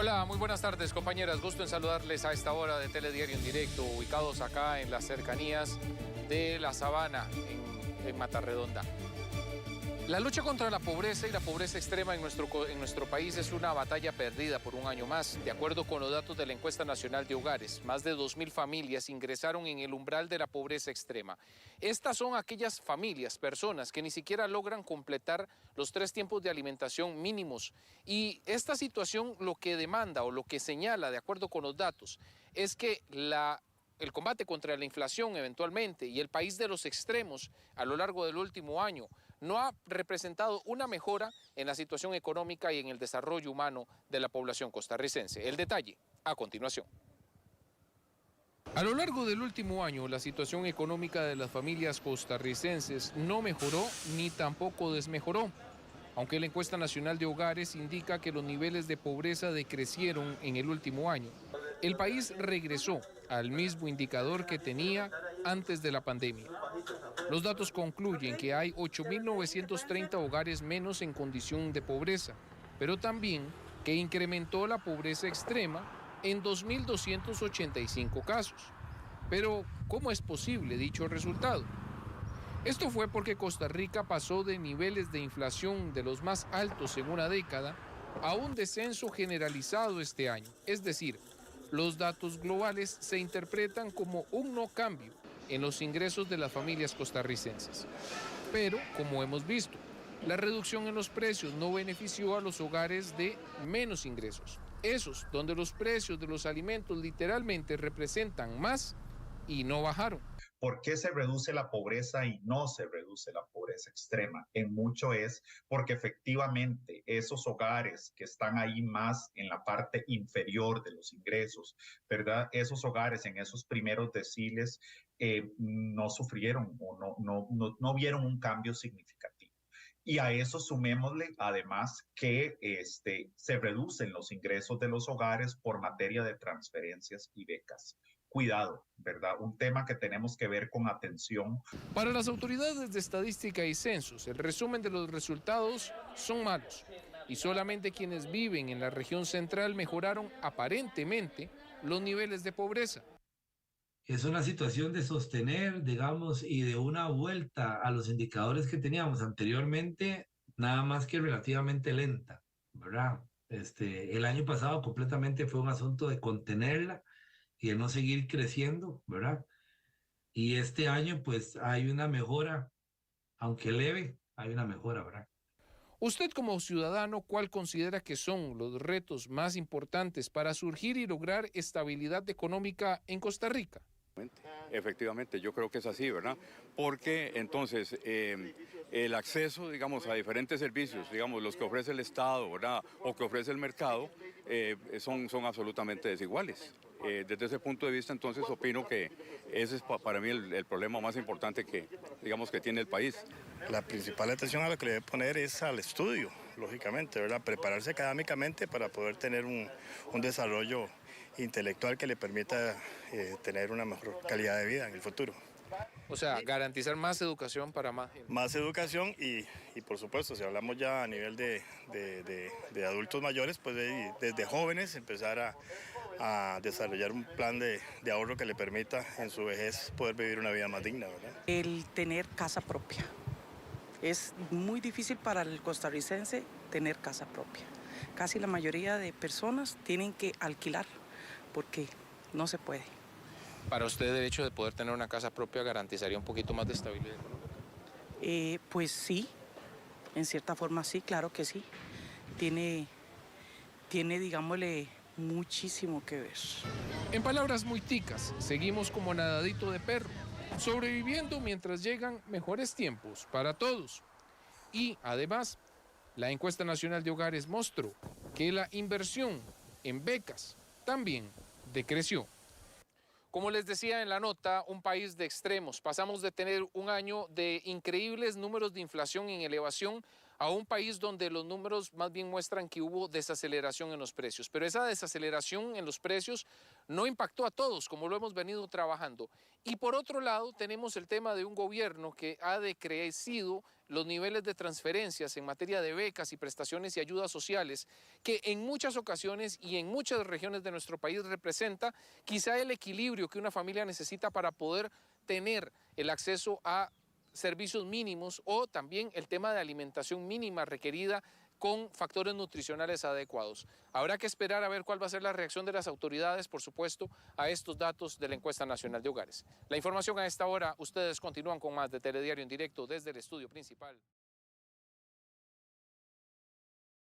Hola, muy buenas tardes, compañeras. Gusto en saludarles a esta hora de Telediario en directo, ubicados acá en las cercanías de la Sabana, en Matarredonda. La lucha contra la pobreza y la pobreza extrema en nuestro país es una batalla perdida por un año más. De acuerdo con los datos de la Encuesta Nacional de Hogares, más de 2.000 familias ingresaron en el umbral de la pobreza extrema. Estas son aquellas familias, personas que ni siquiera logran completar los 3 tiempos de alimentación mínimos. Y esta situación lo que demanda o lo que señala, de acuerdo con los datos, es que el combate contra la inflación eventualmente y el país de los extremos a lo largo del último año no ha representado una mejora en la situación económica y en el desarrollo humano de la población costarricense. El detalle a continuación. A lo largo del último año, la situación económica de las familias costarricenses no mejoró ni tampoco desmejoró. Aunque la encuesta nacional de hogares indica que los niveles de pobreza decrecieron en el último año, el país regresó al mismo indicador que tenía antes de la pandemia. Los datos concluyen que hay 8.930 hogares menos en condición de pobreza, pero también que incrementó la pobreza extrema en 2.285 casos. Pero, ¿cómo es posible dicho resultado? Esto fue porque Costa Rica pasó de niveles de inflación de los más altos en una década a un descenso generalizado este año. Es decir, los datos globales se interpretan como un no cambio en los ingresos de las familias costarricenses. Pero, como hemos visto, la reducción en los precios no benefició a los hogares de menos ingresos. Esos donde los precios de los alimentos literalmente representan más y no bajaron. ¿Por qué se reduce la pobreza y no se reduce la pobreza extrema? En mucho es porque efectivamente esos hogares que están ahí más en la parte inferior de los ingresos, ¿verdad? Esos hogares en esos primeros deciles no sufrieron o no vieron un cambio significativo. Y a eso sumémosle además que se reducen los ingresos de los hogares por materia de transferencias y becas. Cuidado, ¿verdad? Un tema que tenemos que ver con atención. Para las autoridades de estadística y censos, el resumen de los resultados son malos y solamente quienes viven en la región central mejoraron aparentemente los niveles de pobreza. Es una situación de sostener, digamos, y de una vuelta a los indicadores que teníamos anteriormente, nada más que relativamente lenta, ¿verdad? El año pasado completamente fue un asunto de contenerla y de no seguir creciendo, ¿verdad? Y este año, pues, hay una mejora, aunque leve, hay una mejora, ¿verdad? Usted como ciudadano, ¿cuál considera que son los retos más importantes para surgir y lograr estabilidad económica en Costa Rica? Efectivamente, yo creo que es así, ¿verdad? Porque entonces el acceso, digamos, a diferentes servicios, digamos, los que ofrece el Estado, ¿verdad? O que ofrece el mercado, son absolutamente desiguales. Desde ese punto de vista, entonces, opino que ese es para mí el problema más importante que, digamos, que tiene el país. La principal atención a lo que le debe poner es al estudio, lógicamente, ¿verdad? Prepararse académicamente para poder tener un desarrollo intelectual que le permita tener una mejor calidad de vida en el futuro. O sea, garantizar más educación para más gente. Más educación y por supuesto, si hablamos ya a nivel de adultos mayores, pues desde jóvenes empezar a desarrollar un plan de ahorro que le permita en su vejez poder vivir una vida más digna, ¿verdad? El tener casa propia. Es muy difícil para el costarricense tener casa propia. Casi la mayoría de personas tienen que alquilar porque no se puede. ¿Para usted el hecho de poder tener una casa propia garantizaría un poquito más de estabilidad económica? Pues sí, en cierta forma sí, claro que sí. Tiene, digámosle, muchísimo que ver. En palabras muy ticas, seguimos como nadadito de perro, sobreviviendo mientras llegan mejores tiempos para todos. Y además, la encuesta nacional de hogares mostró que la inversión en becas también decreció. Como les decía en la nota, un país de extremos. Pasamos de tener un año de increíbles números de inflación en elevación a un país donde los números más bien muestran que hubo desaceleración en los precios. Pero esa desaceleración en los precios no impactó a todos, como lo hemos venido trabajando. Y por otro lado, tenemos el tema de un gobierno que ha decrecido los niveles de transferencias en materia de becas y prestaciones y ayudas sociales, que en muchas ocasiones y en muchas regiones de nuestro país representa quizá el equilibrio que una familia necesita para poder tener el acceso a servicios mínimos o también el tema de alimentación mínima requerida con factores nutricionales adecuados. Habrá que esperar a ver cuál va a ser la reacción de las autoridades, por supuesto, a estos datos de la Encuesta Nacional de Hogares. La información a esta hora, ustedes continúan con más de Telediario en directo desde el estudio principal.